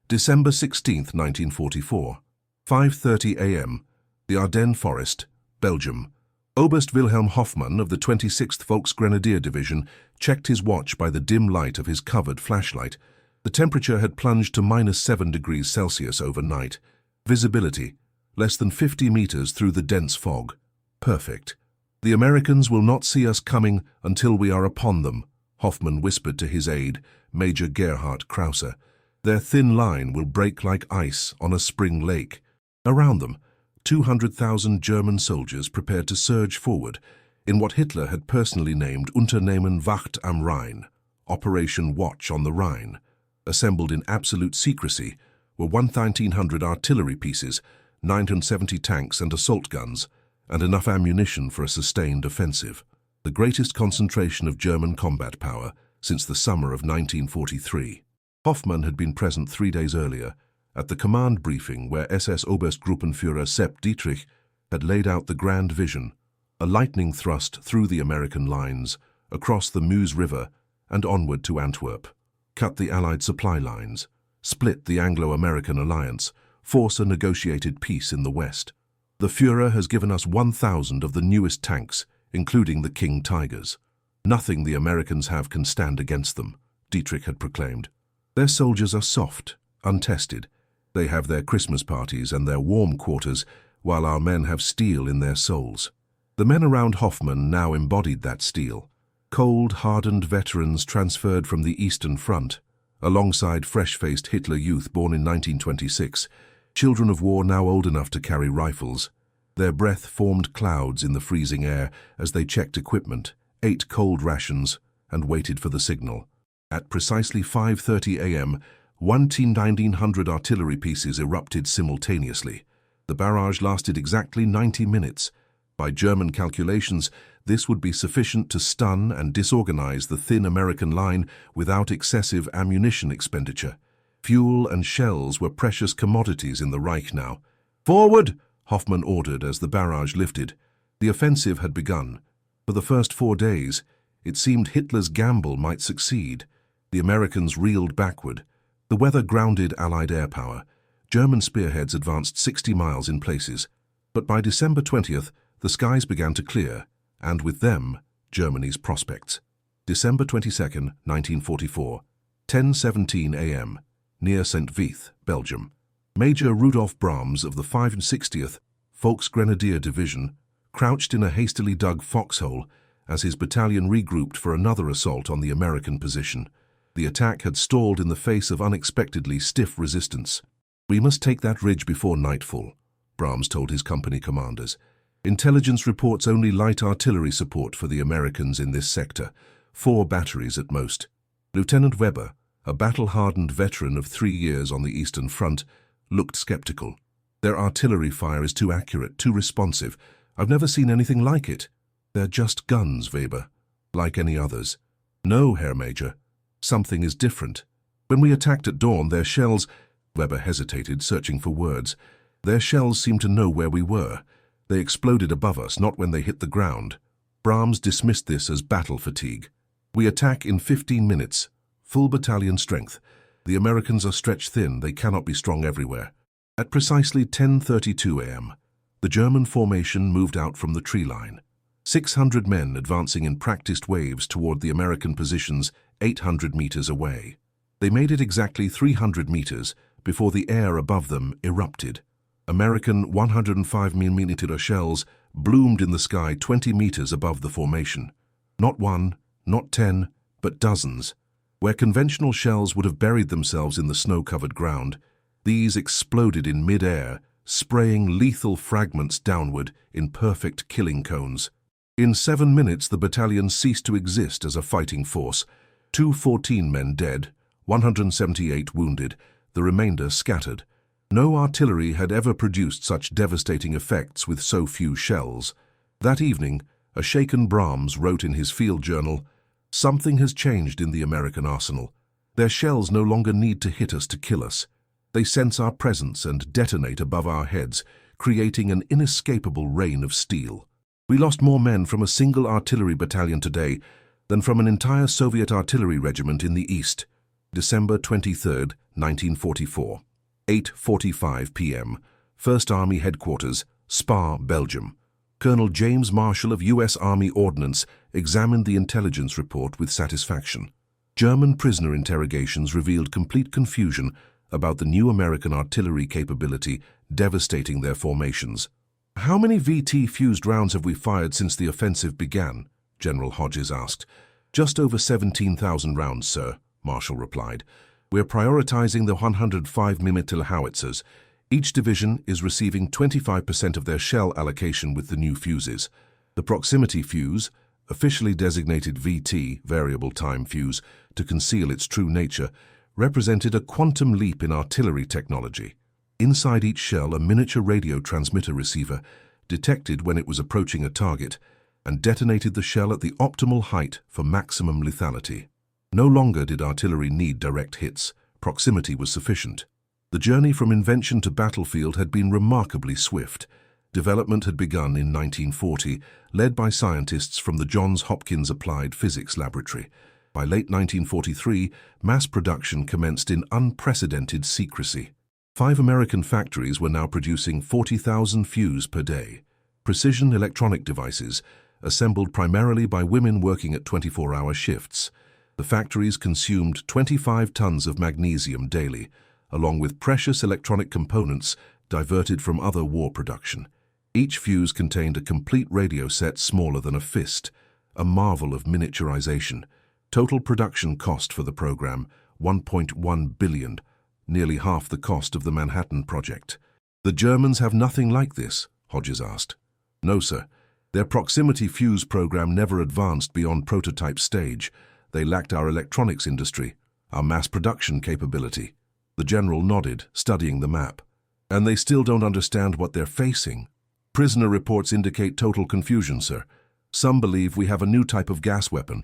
December 16, 1944, 5:30 a.m., the Ardennes Forest, Belgium. Oberst Wilhelm Hoffmann of the 26th Volksgrenadier Division checked his watch by the dim light of his covered flashlight. The temperature had plunged to -7 degrees Celsius overnight. Visibility, less than 50 meters through the dense fog. Perfect. The Americans will not see us coming until we are upon them, Hoffmann whispered to his aide, Major Gerhard Krause. Their thin line will break like ice on a spring lake. Around them, 200,000 German soldiers prepared to surge forward in what Hitler had personally named Unternehmen Wacht am Rhein, Operation Watch on the Rhine. Assembled in absolute secrecy were 1,900 artillery pieces, 970 tanks and assault guns, and enough ammunition for a sustained offensive. The greatest concentration of German combat power since the summer of 1943. Hoffmann had been present 3 days earlier at the command briefing where SS Oberstgruppenführer Sepp Dietrich had laid out the grand vision, a lightning thrust through the American lines, across the Meuse River and onward to Antwerp, cut the Allied supply lines, split the Anglo-American alliance, force a negotiated peace in the West. The Führer has given us 1,000 of the newest tanks, including the King Tigers. Nothing the Americans have can stand against them, Dietrich had proclaimed. Their soldiers are soft, untested. They have their Christmas parties and their warm quarters, while our men have steel in their souls. The men around Hoffmann now embodied that steel. Cold, hardened veterans transferred from the Eastern Front, alongside fresh-faced Hitler youth born in 1926, children of war now old enough to carry rifles. Their breath formed clouds in the freezing air as they checked equipment, ate cold rations, and waited for the signal. At precisely 5:30 a.m., 1,900 artillery pieces erupted simultaneously. The barrage lasted exactly 90 minutes. By German calculations, this would be sufficient to stun and disorganize the thin American line without excessive ammunition expenditure. Fuel and shells were precious commodities in the Reich now. "Forward!" Hoffmann ordered as the barrage lifted. The offensive had begun. For the first 4 days, it seemed Hitler's gamble might succeed. The Americans reeled backward. The weather grounded Allied air power. German spearheads advanced 60 miles in places. But by December 20th, the skies began to clear, and with them, Germany's prospects. December 22, 1944, 10:17 a.m., near St. Vith, Belgium. Major Rudolf Brahms of the 65th Volksgrenadier Division crouched in a hastily dug foxhole as his battalion regrouped for another assault on the American position. The attack had stalled in the face of unexpectedly stiff resistance. "We must take that ridge before nightfall," Brahms told his company commanders. "Intelligence reports only light artillery support for the Americans in this sector, 4 batteries at most." Lieutenant Weber, a battle-hardened veteran of 3 years on the Eastern Front, looked skeptical. "Their artillery fire is too accurate, too responsive. I've never seen anything like it." "They're just guns, Weber, like any others." "No, Herr Major. Something is different. When we attacked at dawn, their shells—" Weber hesitated, searching for words. "Their shells seemed to know where we were. They exploded above us, not when they hit the ground." Brahms dismissed this as battle fatigue. "We attack in 15 minutes. Full battalion strength. The Americans are stretched thin, they cannot be strong everywhere." At precisely 10:32 a.m., the German formation moved out from the tree line. 600 men advancing in practiced waves toward the American positions 800 meters away. They made it exactly 300 meters before the air above them erupted. American 105mm shells bloomed in the sky 20 meters above the formation. Not one, not 10, but dozens. Where conventional shells would have buried themselves in the snow-covered ground, these exploded in mid-air, spraying lethal fragments downward in perfect killing cones. In 7 minutes, the battalion ceased to exist as a fighting force. 214 men dead, 178 wounded, the remainder scattered. No artillery had ever produced such devastating effects with so few shells. That evening, a shaken Brahms wrote in his field journal, "Something has changed in the American arsenal. Their shells no longer need to hit us to kill us. They sense our presence and detonate above our heads, creating an inescapable rain of steel. We lost more men from a single artillery battalion today than from an entire Soviet artillery regiment in the East." December 23, 1944. 8:45 p.m. First Army Headquarters, Spa, Belgium. Colonel James Marshall of U.S. Army Ordnance examined the intelligence report with satisfaction. German prisoner interrogations revealed complete confusion about the new American artillery capability devastating their formations. "How many VT-fused rounds have we fired since the offensive began?" General Hodges asked. "Just over 17,000 rounds, sir," Marshall replied. "We're prioritizing the 105mm howitzers. Each division is receiving 25% of their shell allocation with the new fuses. The proximity fuse, officially designated VT, variable time fuse, to conceal its true nature, represented a quantum leap in artillery technology. Inside each shell, a miniature radio transmitter receiver detected when it was approaching a target and detonated the shell at the optimal height for maximum lethality. No longer did artillery need direct hits. Proximity was sufficient. The journey from invention to battlefield had been remarkably swift. Development had begun in 1940, led by scientists from the Johns Hopkins Applied Physics Laboratory. By late 1943, mass production commenced in unprecedented secrecy. 5 American factories were now producing 40,000 fuze per day. Precision electronic devices, assembled primarily by women working at 24-hour shifts. The factories consumed 25 tons of magnesium daily, along with precious electronic components diverted from other war production. Each fuse contained a complete radio set smaller than a fist, a marvel of miniaturization. Total production cost for the program, $1.1 billion, nearly half the cost of the Manhattan Project. "The Germans have nothing like this?" Hodges asked. "No, sir. Their proximity fuse program never advanced beyond prototype stage. They lacked our electronics industry, our mass production capability." The general nodded, studying the map. "And they still don't understand what they're facing?" "Prisoner reports indicate total confusion, sir. Some believe we have a new type of gas weapon.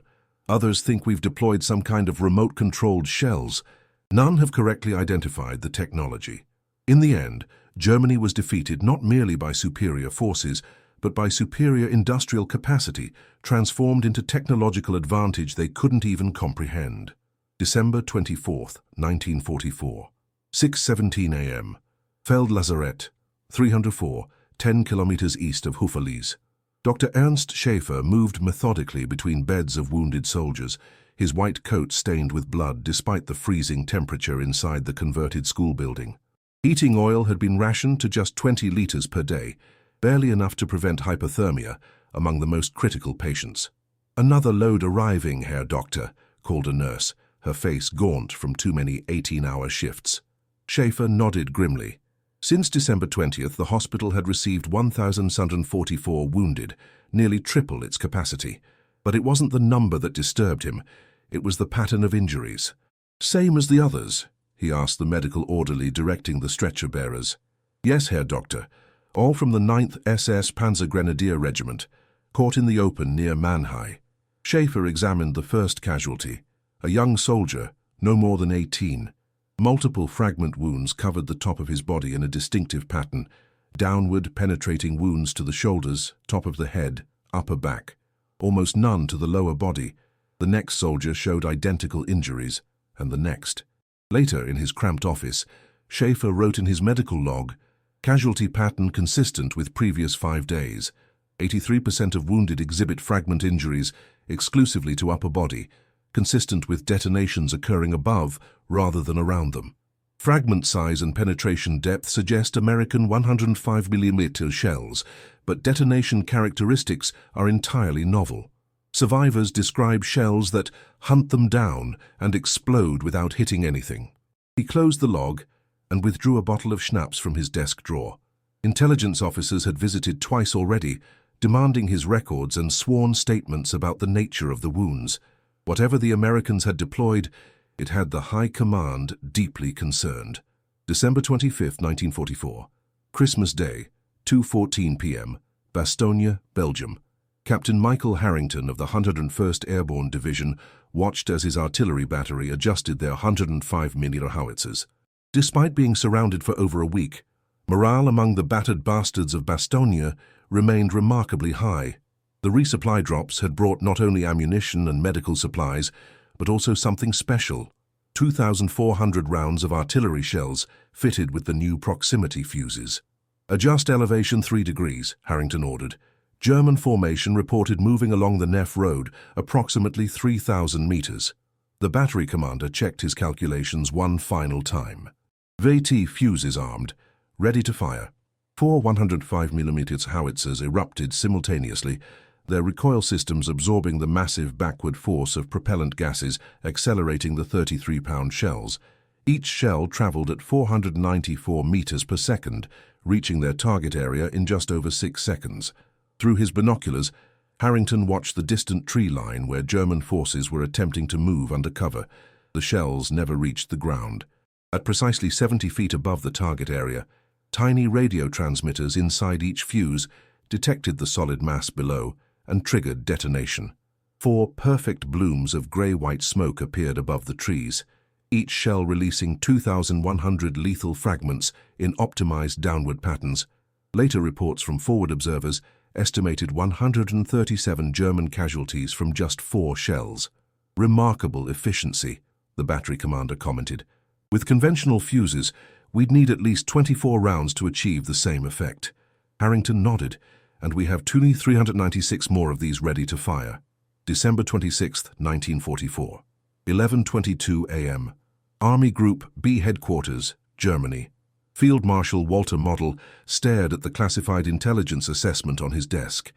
Others think we've deployed some kind of remote-controlled shells. None have correctly identified the technology." In the end, Germany was defeated not merely by superior forces, but by superior industrial capacity, transformed into technological advantage they couldn't even comprehend. December 24, 1944. 6:17 a.m. Feld Lazarette, 304, 10 kilometers east of Houffalize. Dr. Ernst Schaefer moved methodically between beds of wounded soldiers, his white coat stained with blood despite the freezing temperature inside the converted school building. Heating oil had been rationed to just 20 liters per day, barely enough to prevent hypothermia among the most critical patients. "Another load arriving, Herr Doctor," called a nurse, her face gaunt from too many 18-hour shifts. Schaefer nodded grimly. Since December 20th, the hospital had received 1,744 wounded, nearly triple its capacity. But it wasn't the number that disturbed him, it was the pattern of injuries. "Same as the others?" he asked the medical orderly directing the stretcher-bearers. "Yes, Herr Doctor. All from the 9th SS Panzer Grenadier Regiment, caught in the open near Mannheim." Schaefer examined the first casualty, a young soldier, no more than 18. Multiple fragment wounds covered the top of his body in a distinctive pattern, downward penetrating wounds to the shoulders, top of the head, upper back. Almost none to the lower body. The next soldier showed identical injuries, and the next. Later, in his cramped office, Schaefer wrote in his medical log, "Casualty pattern consistent with previous 5 days. 83% of wounded exhibit fragment injuries exclusively to upper body, consistent with detonations occurring above rather than around them. Fragment size and penetration depth suggest American 105mm shells, but detonation characteristics are entirely novel. Survivors describe shells that hunt them down and explode without hitting anything." He closed the log and withdrew a bottle of schnapps from his desk drawer. Intelligence officers had visited twice already, demanding his records and sworn statements about the nature of the wounds. Whatever the Americans had deployed, it had the High Command deeply concerned. December 25, 1944. Christmas Day, 2:14 p.m., Bastogne, Belgium. Captain Michael Harrington of the 101st Airborne Division watched as his artillery battery adjusted their 105mm howitzers. Despite being surrounded for over a week, morale among the battered bastards of Bastogne remained remarkably high. The resupply drops had brought not only ammunition and medical supplies, but also something special, 2,400 rounds of artillery shells fitted with the new proximity fuses. Adjust elevation 3 degrees, Harrington ordered. German formation reported moving along the Neff Road approximately 3,000 meters. The battery commander checked his calculations one final time. VT fuses armed, ready to fire. 4 105mm howitzers erupted simultaneously, their recoil systems absorbing the massive backward force of propellant gases accelerating the 33-pound shells. Each shell traveled at 494 meters per second, reaching their target area in just over 6 seconds. Through his binoculars, Harrington watched the distant tree line where German forces were attempting to move under cover. The shells never reached the ground. At precisely 70 feet above the target area, tiny radio transmitters inside each fuse detected the solid mass below and triggered detonation. 4 perfect blooms of grey-white smoke appeared above the trees, each shell releasing 2,100 lethal fragments in optimized downward patterns. Later reports from forward observers estimated 137 German casualties from just 4 shells. Remarkable efficiency, the battery commander commented. With conventional fuses, we'd need at least 24 rounds to achieve the same effect. Harrington nodded, and we have 396 more of these ready to fire. December 26, 1944. 11:22 a.m. Army Group B Headquarters, Germany. Field Marshal Walter Model stared at the classified intelligence assessment on his desk.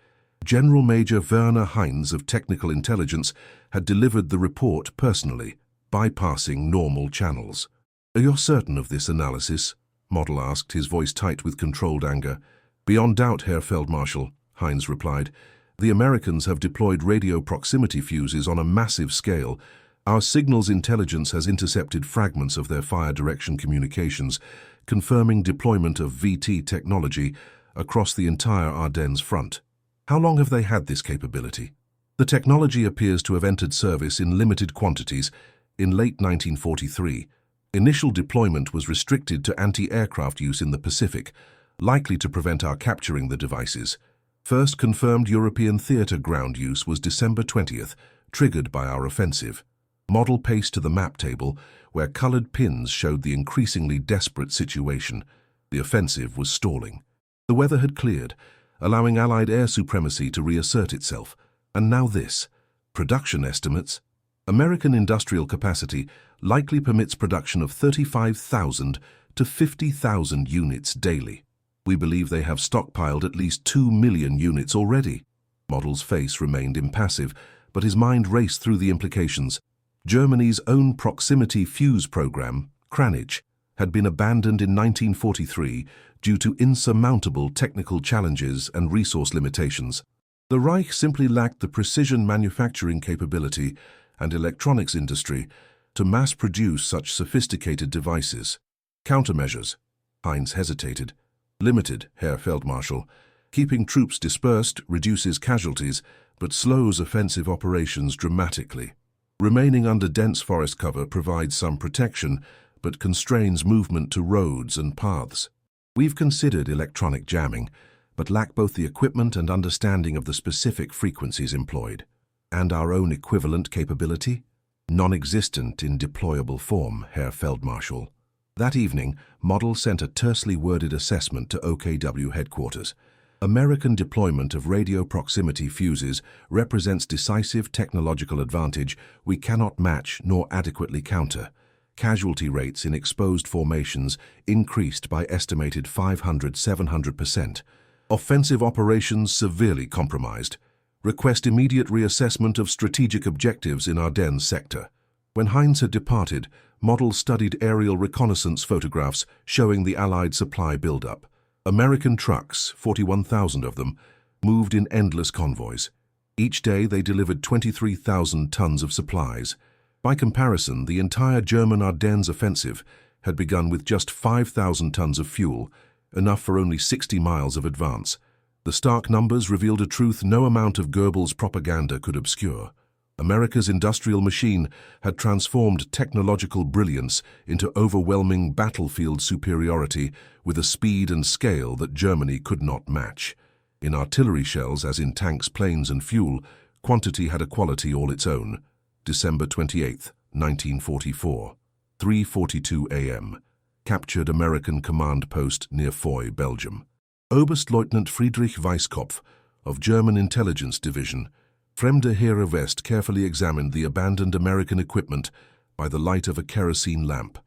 General Major Werner Heinz of Technical Intelligence had delivered the report personally, bypassing normal channels. "You're certain of this analysis?" Model asked, his voice tight with controlled anger. "Beyond doubt, Herr Feldmarschall," Heinz replied. "The Americans have deployed radio proximity fuses on a massive scale. Our signals intelligence has intercepted fragments of their fire direction communications, confirming deployment of VT technology across the entire Ardennes front." "How long have they had this capability?" "The technology appears to have entered service in limited quantities in late 1943. Initial deployment was restricted to anti-aircraft use in the Pacific, likely to prevent our capturing the devices. First confirmed European theater ground use was December 20th, triggered by our offensive." Model paced to the map table, where colored pins showed the increasingly desperate situation. The offensive was stalling. The weather had cleared, allowing Allied air supremacy to reassert itself. And now this. Production estimates. American industrial capacity likely permits production of 35,000 to 50,000 units daily. We believe they have stockpiled at least 2 million units already. Model's face remained impassive, but his mind raced through the implications. Germany's own proximity fuse program, Kranich, had been abandoned in 1943 due to insurmountable technical challenges and resource limitations. The Reich simply lacked the precision manufacturing capability and electronics industry to mass-produce such sophisticated devices. Countermeasures. Heinz hesitated. Limited, Herr Feldmarschall. Keeping troops dispersed reduces casualties, but slows offensive operations dramatically. Remaining under dense forest cover provides some protection, but constrains movement to roads and paths. We've considered electronic jamming, but lack both the equipment and understanding of the specific frequencies employed. And our own equivalent capability? Non-existent in deployable form, Herr Feldmarschall. That evening, Model sent a tersely worded assessment to OKW headquarters. American deployment of radio proximity fuses represents decisive technological advantage we cannot match nor adequately counter. Casualty rates in exposed formations increased by estimated 500–700%. Offensive operations severely compromised. Request immediate reassessment of strategic objectives in Ardennes sector. When Heinz had departed, Model studied aerial reconnaissance photographs showing the Allied supply buildup. American trucks, 41,000 of them, moved in endless convoys. Each day they delivered 23,000 tons of supplies. By comparison, the entire German Ardennes offensive had begun with just 5,000 tons of fuel, enough for only 60 miles of advance. The stark numbers revealed a truth no amount of Goebbels' propaganda could obscure. America's industrial machine had transformed technological brilliance into overwhelming battlefield superiority with a speed and scale that Germany could not match. In artillery shells, as in tanks, planes and fuel, quantity had a quality all its own. December 28, 1944. 3:42 a.m. Captured American command post near Foy, Belgium. Oberstleutnant Friedrich Weisskopf of German Intelligence Division, Fremde Heere West, carefully examined the abandoned American equipment by the light of a kerosene lamp.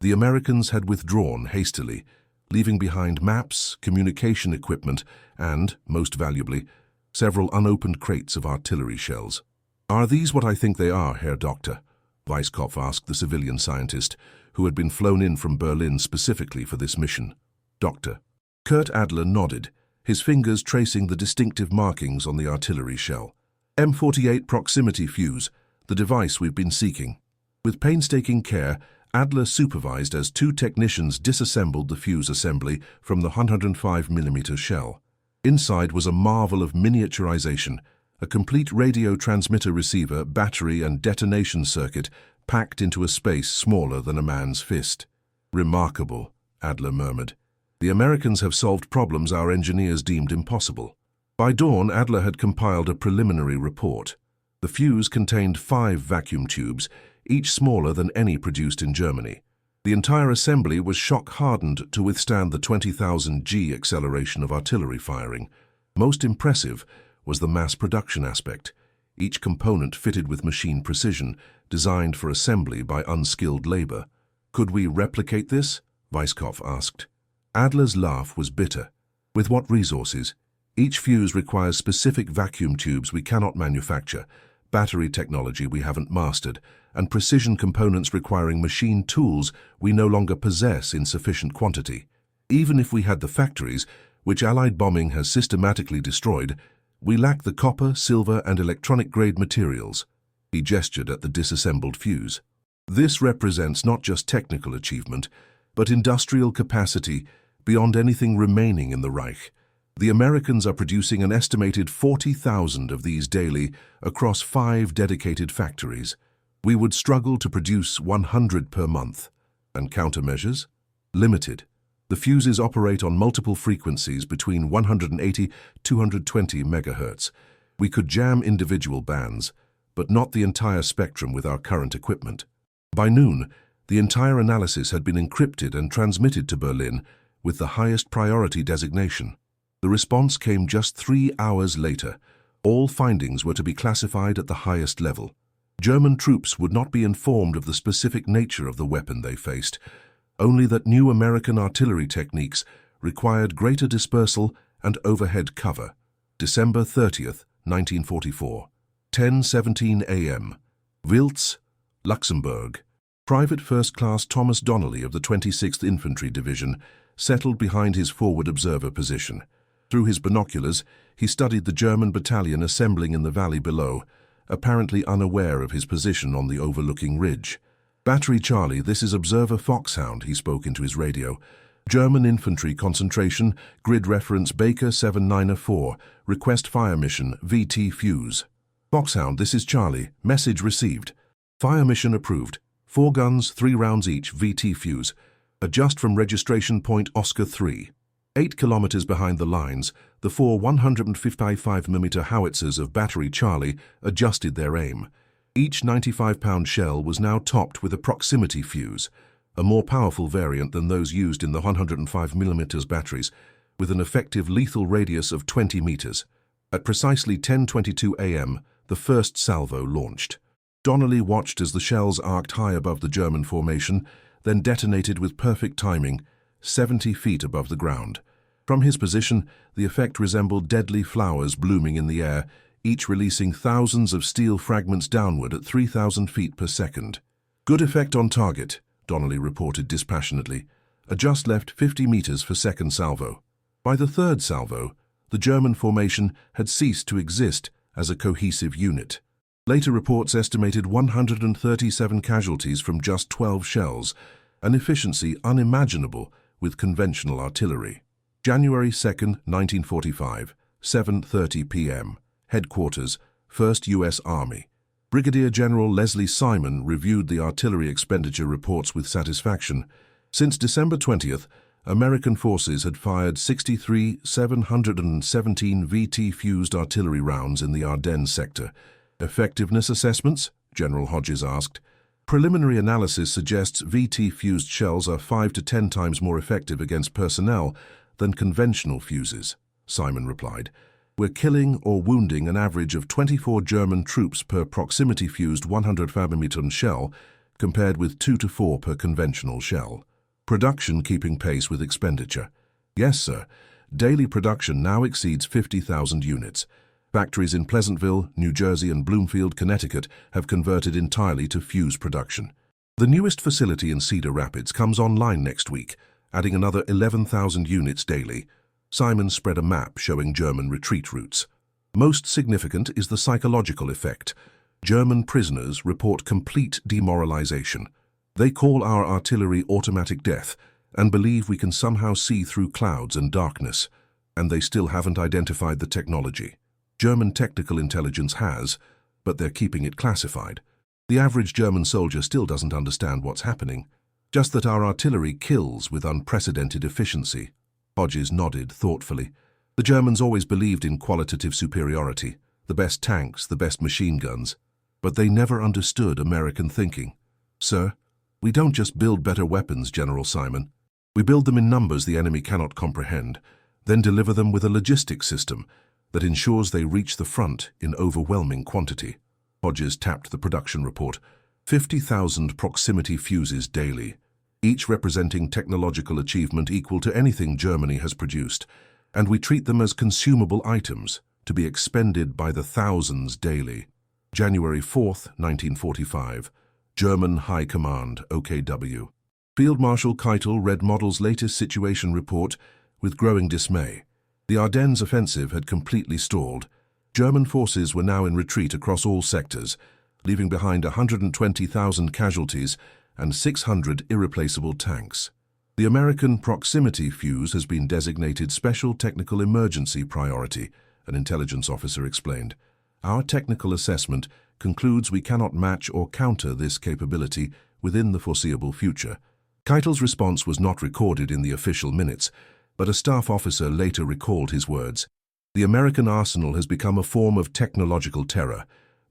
The Americans had withdrawn hastily, leaving behind maps, communication equipment, and, most valuably, several unopened crates of artillery shells. "Are these what I think they are, Herr Doctor?" Weisskopf asked the civilian scientist, who had been flown in from Berlin specifically for this mission. Doctor. Kurt Adler nodded, his fingers tracing the distinctive markings on the artillery shell. M48 proximity fuse, the device we've been seeking. With painstaking care, Adler supervised as two technicians disassembled the fuse assembly from the 105mm shell. Inside was a marvel of miniaturization, a complete radio transmitter receiver, battery and detonation circuit packed into a space smaller than a man's fist. "Remarkable," Adler murmured. "The Americans have solved problems our engineers deemed impossible." By dawn, Adler had compiled a preliminary report. The fuse contained 5 vacuum tubes, each smaller than any produced in Germany. The entire assembly was shock-hardened to withstand the 20,000 G acceleration of artillery firing. Most impressive was the mass production aspect, each component fitted with machine precision, designed for assembly by unskilled labor. "Could we replicate this?" Weisskopf asked. Adler's laugh was bitter. "With what resources? Each fuse requires specific vacuum tubes we cannot manufacture, battery technology we haven't mastered, and precision components requiring machine tools we no longer possess in sufficient quantity. Even if we had the factories, which Allied bombing has systematically destroyed, we lack the copper, silver, and electronic-grade materials." He gestured at the disassembled fuse. "This represents not just technical achievement, but industrial capacity beyond anything remaining in the Reich. The Americans are producing an estimated 40,000 of these daily across 5 dedicated factories. We would struggle to produce 100 per month. And countermeasures? Limited. The fuses operate on multiple frequencies between 180–220 MHz. We could jam individual bands, but not the entire spectrum with our current equipment." By noon, the entire analysis had been encrypted and transmitted to Berlin with the highest priority designation. The response came just 3 hours later. All findings were to be classified at the highest level. German troops would not be informed of the specific nature of the weapon they faced, only that new American artillery techniques required greater dispersal and overhead cover. December 30th, 1944. 10:17 a.m. Wiltz, Luxembourg. Private First Class Thomas Donnelly of the 26th Infantry Division settled behind his forward observer position. Through his binoculars, he studied the German battalion assembling in the valley below, apparently unaware of his position on the overlooking ridge. "Battery Charlie, this is Observer Foxhound," he spoke into his radio. "German infantry concentration, grid reference Baker 7904, request fire mission, VT Fuse." "Foxhound, this is Charlie, message received. Fire mission approved. 4 guns, 3 rounds each, VT Fuse. Adjust from registration point Oscar 3. 8 kilometers behind the lines, the 4 155mm howitzers of Battery Charlie adjusted their aim. Each 95-pound shell was now topped with a proximity fuse, a more powerful variant than those used in the 105mm batteries, with an effective lethal radius of 20 meters. At precisely 10:22 a.m., the first salvo launched. Donnelly watched as the shells arced high above the German formation, then detonated with perfect timing, 70 feet above the ground. From his position, the effect resembled deadly flowers blooming in the air, each releasing thousands of steel fragments downward at 3,000 feet per second. "Good effect on target," Donnelly reported dispassionately. "A just left 50 meters for second salvo." By the third salvo, the German formation had ceased to exist as a cohesive unit. Later reports estimated 137 casualties from just 12 shells, an efficiency unimaginable with conventional artillery. January 2, 1945, 7:30 p.m. Headquarters, 1st U.S. Army. Brigadier General Leslie Simon reviewed the artillery expenditure reports with satisfaction. Since December 20th, American forces had fired 63,717 VT-fused artillery rounds in the Ardennes sector. "Effectiveness assessments?" General Hodges asked. Preliminary analysis suggests VT-fused shells are 5 to 10 times more effective against personnel than conventional fuses, Simon replied. We're killing or wounding an average of 24 German troops per proximity-fused 100 mm shell, compared with 2 to 4 per conventional shell. Production keeping pace with expenditure. Yes, sir. Daily production now exceeds 50,000 units. Factories in Pleasantville, New Jersey and Bloomfield, Connecticut have converted entirely to fuse production. The newest facility in Cedar Rapids comes online next week, adding another 11,000 units daily. Simon spread a map showing German retreat routes. Most significant is the psychological effect. German prisoners report complete demoralization. They call our artillery automatic death and believe we can somehow see through clouds and darkness, and they still haven't identified the technology. German technical intelligence has, but they're keeping it classified. The average German soldier still doesn't understand what's happening, just that our artillery kills with unprecedented efficiency. Fuzes nodded thoughtfully. The Germans always believed in qualitative superiority, the best tanks, the best machine guns, but they never understood American thinking. Sir, we don't just build better weapons, General Simon. We build them in numbers the enemy cannot comprehend, then deliver them with a logistics system that ensures they reach the front in overwhelming quantity. Fuzes tapped the production report. 50,000 proximity fuses daily, each representing technological achievement equal to anything Germany has produced, and we treat them as consumable items to be expended by the thousands daily. January 4th, 1945. German High Command, OKW. Field Marshal Keitel read Model's latest situation report with growing dismay. The Ardennes offensive had completely stalled. German forces were now in retreat across all sectors, leaving behind 120,000 casualties and 600 irreplaceable tanks. The American proximity fuse has been designated Special Technical Emergency Priority, an intelligence officer explained. Our technical assessment concludes we cannot match or counter this capability within the foreseeable future. Keitel's response was not recorded in the official minutes, but a staff officer later recalled his words. The American arsenal has become a form of technological terror,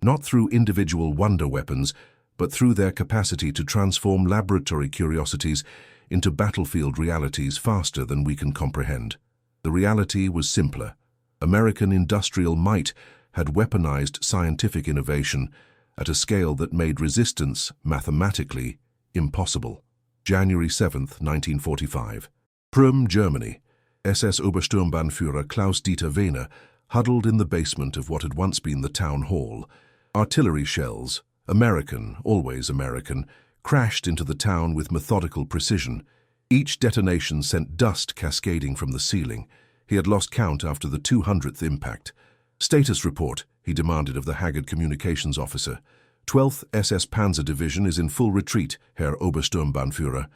not through individual wonder weapons, but through their capacity to transform laboratory curiosities into battlefield realities faster than we can comprehend. The reality was simpler. American industrial might had weaponized scientific innovation at a scale that made resistance mathematically impossible. January 7, 1945. Prüm, Germany. SS Obersturmbannführer Klaus-Dieter Wehner huddled in the basement of what had once been the town hall. Artillery shells, American, always American, crashed into the town with methodical precision. Each detonation sent dust cascading from the ceiling. He had lost count after the 200th impact. Status report, he demanded of the haggard communications officer. 12th SS Panzer Division is in full retreat, Herr Obersturmbannführer.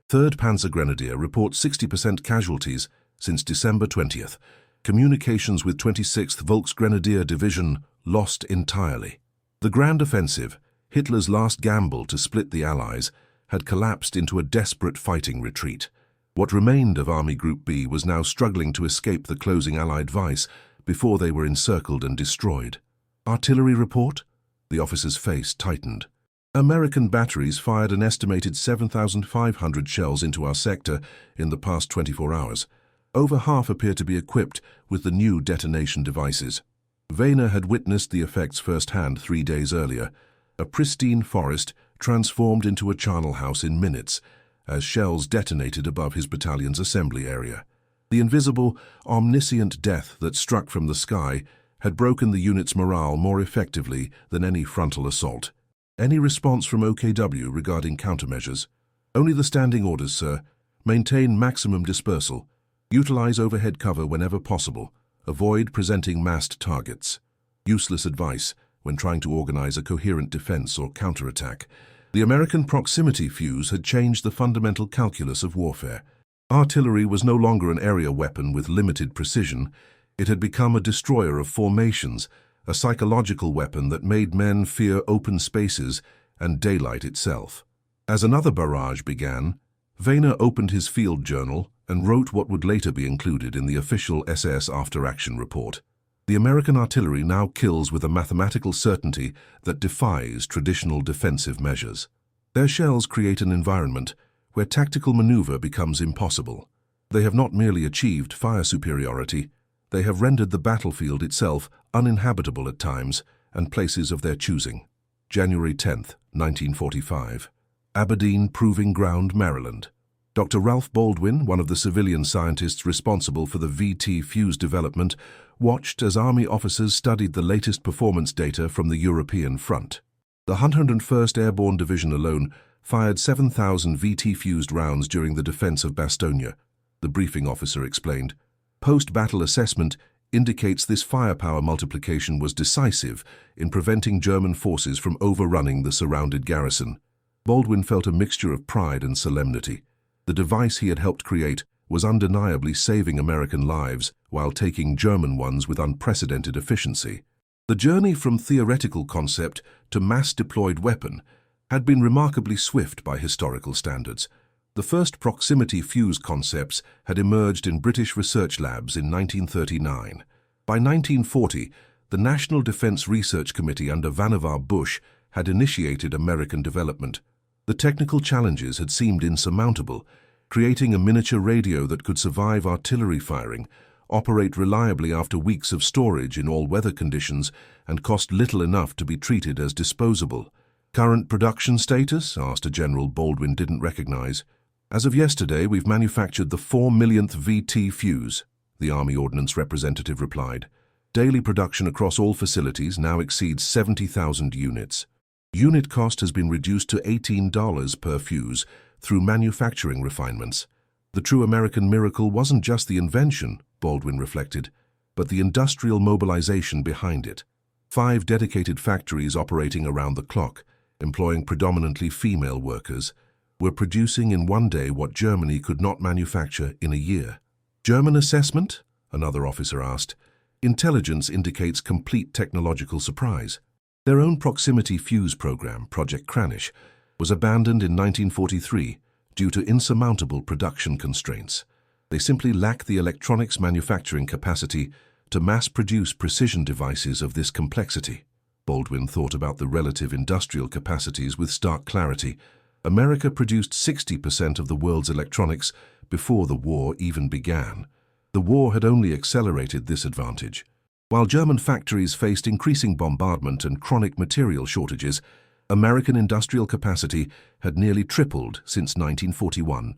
3rd Panzer Grenadier reports 60% casualties since December 20th. Communications with 26th Volksgrenadier Division lost entirely. The Grand Offensive, Hitler's last gamble to split the Allies, had collapsed into a desperate fighting retreat. What remained of Army Group B was now struggling to escape the closing Allied vice before they were encircled and destroyed. Artillery report? The officer's face tightened. American batteries fired an estimated 7,500 shells into our sector in the past 24 hours. Over half appear to be equipped with the new detonation devices. Wehner had witnessed the effects firsthand 3 days earlier. A pristine forest transformed into a charnel house in minutes as shells detonated above his battalion's assembly area. The invisible, omniscient death that struck from the sky had broken the unit's morale more effectively than any frontal assault. Any response from OKW regarding countermeasures? Only the standing orders, sir. Maintain maximum dispersal. Utilize overhead cover whenever possible. Avoid presenting massed targets. Useless advice when trying to organize a coherent defense or counterattack. The American proximity fuse had changed the fundamental calculus of warfare. Artillery was no longer an area weapon with limited precision. It had become a destroyer of formations, a psychological weapon that made men fear open spaces and daylight itself. As another barrage began, Wehner opened his field journal and wrote what would later be included in the official SS after-action report. The American artillery now kills with a mathematical certainty that defies traditional defensive measures. Their shells create an environment where tactical maneuver becomes impossible. They have not merely achieved fire superiority, they have rendered the battlefield itself uninhabitable at times and places of their choosing. January 10, 1945. Aberdeen Proving Ground, Maryland. Dr. Ralph Baldwin, one of the civilian scientists responsible for the VT fuse development, watched as Army officers studied the latest performance data from the European front. The 101st Airborne Division alone fired 7,000 VT-fused rounds during the defense of Bastogne, the briefing officer explained. Post-battle assessment indicates this firepower multiplication was decisive in preventing German forces from overrunning the surrounded garrison. Baldwin felt a mixture of pride and solemnity. The device he had helped create was undeniably saving American lives while taking German ones with unprecedented efficiency. The journey from theoretical concept to mass-deployed weapon had been remarkably swift by historical standards. The first proximity fuse concepts had emerged in British research labs in 1939. By 1940, the National Defense Research Committee under Vannevar Bush had initiated American development. The technical challenges had seemed insurmountable, creating a miniature radio that could survive artillery firing, operate reliably after weeks of storage in all weather conditions, and cost little enough to be treated as disposable. Current production status? Asked a general Baldwin didn't recognize. As of yesterday, we've manufactured the 4 millionth VT fuse, the Army Ordnance representative replied. Daily production across all facilities now exceeds 70,000 units. Unit cost has been reduced to $18 per fuse through manufacturing refinements. The true American miracle wasn't just the invention, Baldwin reflected, but the industrial mobilization behind it. 5 dedicated factories operating around the clock, employing predominantly female workers, were producing in one day what Germany could not manufacture in a year. German assessment? Another officer asked. Intelligence indicates complete technological surprise. Their own proximity fuse program, Project Kranish, was abandoned in 1943 due to insurmountable production constraints. They simply lack the electronics manufacturing capacity to mass-produce precision devices of this complexity. Baldwin thought about the relative industrial capacities with stark clarity. America produced 60% of the world's electronics before the war even began. The war had only accelerated this advantage. While German factories faced increasing bombardment and chronic material shortages, American industrial capacity had nearly tripled since 1941.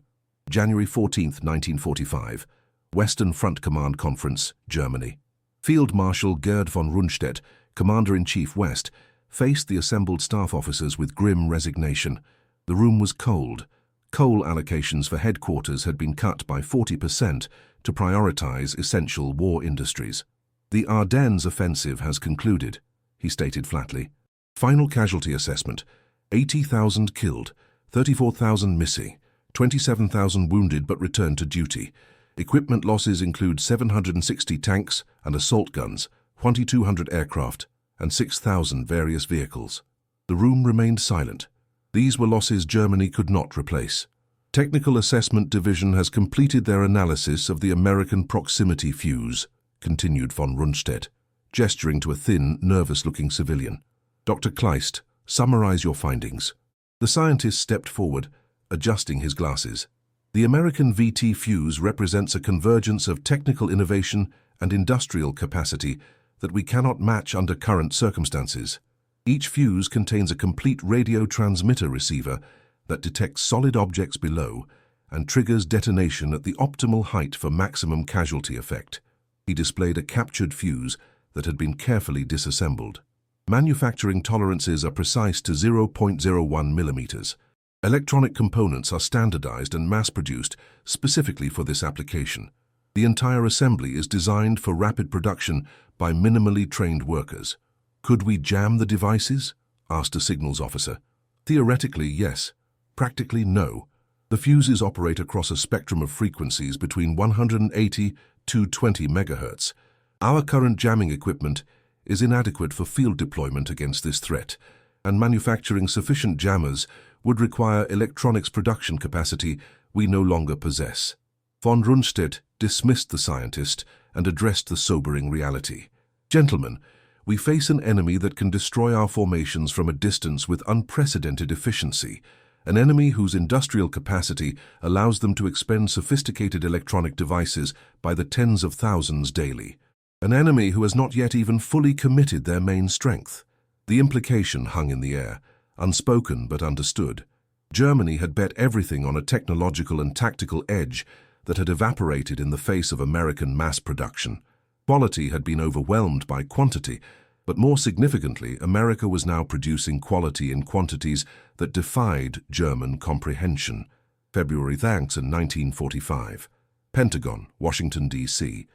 January 14, 1945. Western Front Command Conference, Germany. Field Marshal Gerd von Rundstedt, Commander-in-Chief West, faced the assembled staff officers with grim resignation. The room was cold. Coal allocations for headquarters had been cut by 40% to prioritize essential war industries. The Ardennes offensive has concluded, he stated flatly. Final casualty assessment: 80,000 killed, 34,000 missing, 27,000 wounded but returned to duty. Equipment losses include 760 tanks and assault guns, 2,200 aircraft, and 6,000 various vehicles. The room remained silent. These were losses Germany could not replace. Technical Assessment Division has completed their analysis of the American proximity fuse, continued von Rundstedt, gesturing to a thin, nervous-looking civilian. Dr. Kleist, summarize your findings. The scientist stepped forward, adjusting his glasses. The American VT fuse represents a convergence of technical innovation and industrial capacity that we cannot match under current circumstances. Each fuse contains a complete radio transmitter receiver that detects solid objects below and triggers detonation at the optimal height for maximum casualty effect. He displayed a captured fuse that had been carefully disassembled. Manufacturing tolerances are precise to 0.01 millimeters. Electronic components are standardized and mass-produced specifically for this application. The entire assembly is designed for rapid production by minimally trained workers. Could we jam the devices? Asked a signals officer. Theoretically, yes. Practically, no. The fuses operate across a spectrum of frequencies between 180 to 20 megahertz. Our current jamming equipment is inadequate for field deployment against this threat, and manufacturing sufficient jammers would require electronics production capacity we no longer possess. Von Rundstedt dismissed the scientist and addressed the sobering reality. Gentlemen, we face an enemy that can destroy our formations from a distance with unprecedented efficiency. an enemy whose industrial capacity allows them to expend sophisticated electronic devices by the tens of thousands daily. An enemy who has not yet even fully committed their main strength. The implication hung in the air, unspoken but understood. Germany had bet everything on a technological and tactical edge that had evaporated in the face of American mass production. Quality had been overwhelmed by quantity, but more significantly, America was now producing quality in quantities that defied German comprehension. February thanks in 1945. Pentagon, Washington, D.C.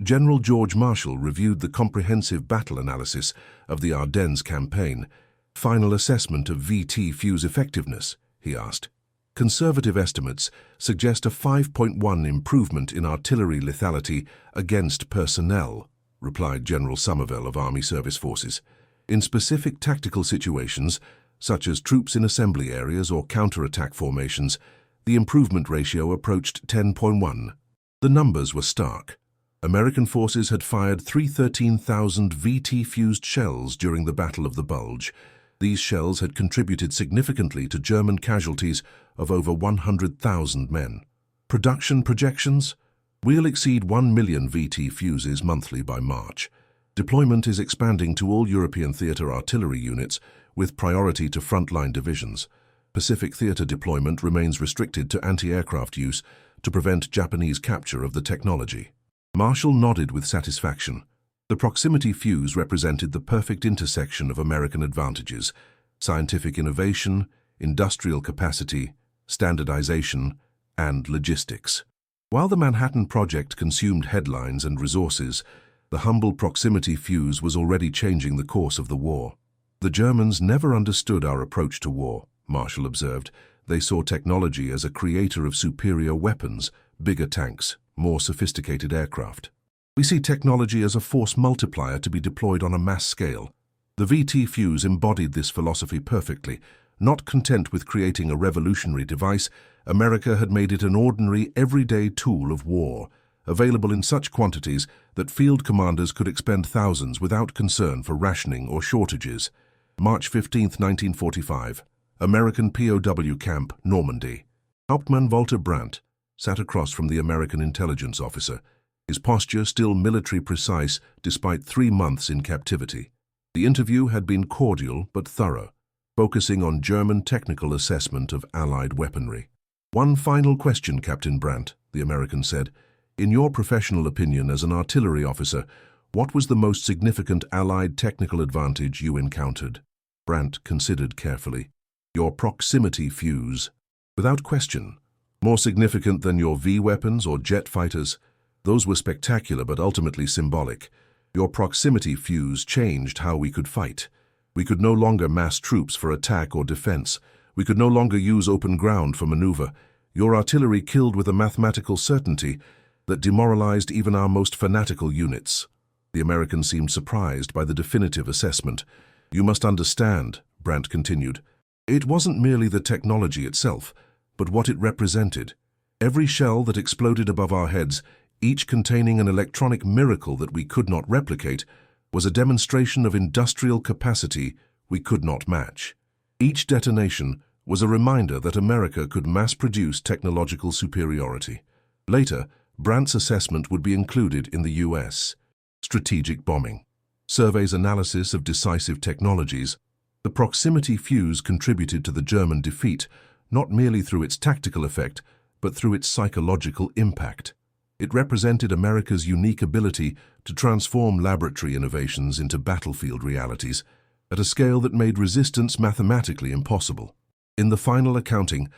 General George Marshall reviewed the comprehensive battle analysis of the Ardennes campaign. Final assessment of VT fuze effectiveness, he asked. Conservative estimates suggest a 5.1 improvement in artillery lethality against personnel, replied General Somerville of Army Service Forces. In specific tactical situations, such as troops in assembly areas or counterattack formations, the improvement ratio approached 10.1. The numbers were stark. American forces had fired 313,000 VT-fused shells during the Battle of the Bulge. These shells had contributed significantly to German casualties of over 100,000 men. Production projections? We'll exceed 1 million VT fuses monthly by March. Deployment is expanding to all European theater artillery units, with priority to frontline divisions. Pacific theater deployment remains restricted to anti-aircraft use to prevent Japanese capture of the technology. Marshall nodded with satisfaction. The proximity fuse represented the perfect intersection of American advantages: scientific innovation, industrial capacity, standardization, and logistics. While the Manhattan Project consumed headlines and resources, the humble proximity fuse was already changing the course of the war. The Germans never understood our approach to war, Marshall observed. They saw technology as a creator of superior weapons, bigger tanks, more sophisticated aircraft. We see technology as a force multiplier to be deployed on a mass scale. The VT fuse embodied this philosophy perfectly. Not content with creating a revolutionary device, America had made it an ordinary, everyday tool of war, available in such quantities that field commanders could expend thousands without concern for rationing or shortages. March 15, 1945. American POW Camp, Normandy. Hauptmann Walter Brandt sat across from the American intelligence officer, his posture still military precise despite 3 months in captivity. The interview had been cordial but thorough, focusing on German technical assessment of Allied weaponry. "One final question, Captain Brandt," the American said. "In your professional opinion as an artillery officer, what was the most significant Allied technical advantage you encountered?" Brandt considered carefully. "Your proximity fuse. Without question. More significant than your V-weapons or jet fighters? Those were spectacular but ultimately symbolic. Your proximity fuse changed how we could fight. We could no longer mass troops for attack or defense. We could no longer use open ground for maneuver. Your artillery killed with a mathematical certainty that demoralized even our most fanatical units." The American seemed surprised by the definitive assessment. "You must understand," Brandt continued, "it wasn't merely the technology itself, but what it represented. Every shell that exploded above our heads, each containing an electronic miracle that we could not replicate, was a demonstration of industrial capacity we could not match. Each detonation was a reminder that America could mass-produce technological superiority." Later, Brandt's assessment would be included in the U.S. Strategic bombing. Survey's analysis of decisive technologies. The proximity fuse contributed to the German defeat, not merely through its tactical effect, but through its psychological impact. It represented America's unique ability to transform laboratory innovations into battlefield realities at a scale that made resistance mathematically impossible. In the final accounting,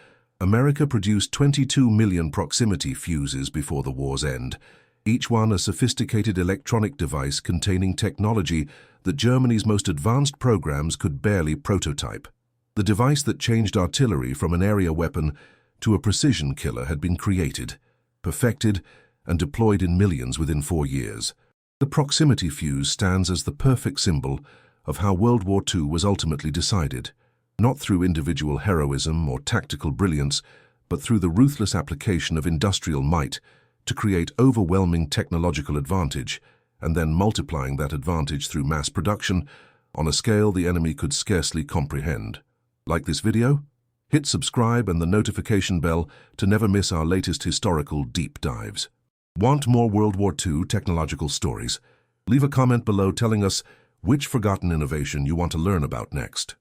America produced 22 million proximity fuses before the war's end, each one a sophisticated electronic device containing technology that Germany's most advanced programs could barely prototype. The device that changed artillery from an area weapon to a precision killer had been created, perfected, and deployed in millions within 4 years. The proximity fuse stands as the perfect symbol of how World War II was ultimately decided, not through individual heroism or tactical brilliance, but through the ruthless application of industrial might to create overwhelming technological advantage, and then multiplying that advantage through mass production on a scale the enemy could scarcely comprehend. Like this video? Hit subscribe and the notification bell to never miss our latest historical deep dives. Want more World War II technological stories? Leave a comment below telling us which forgotten innovation you want to learn about next.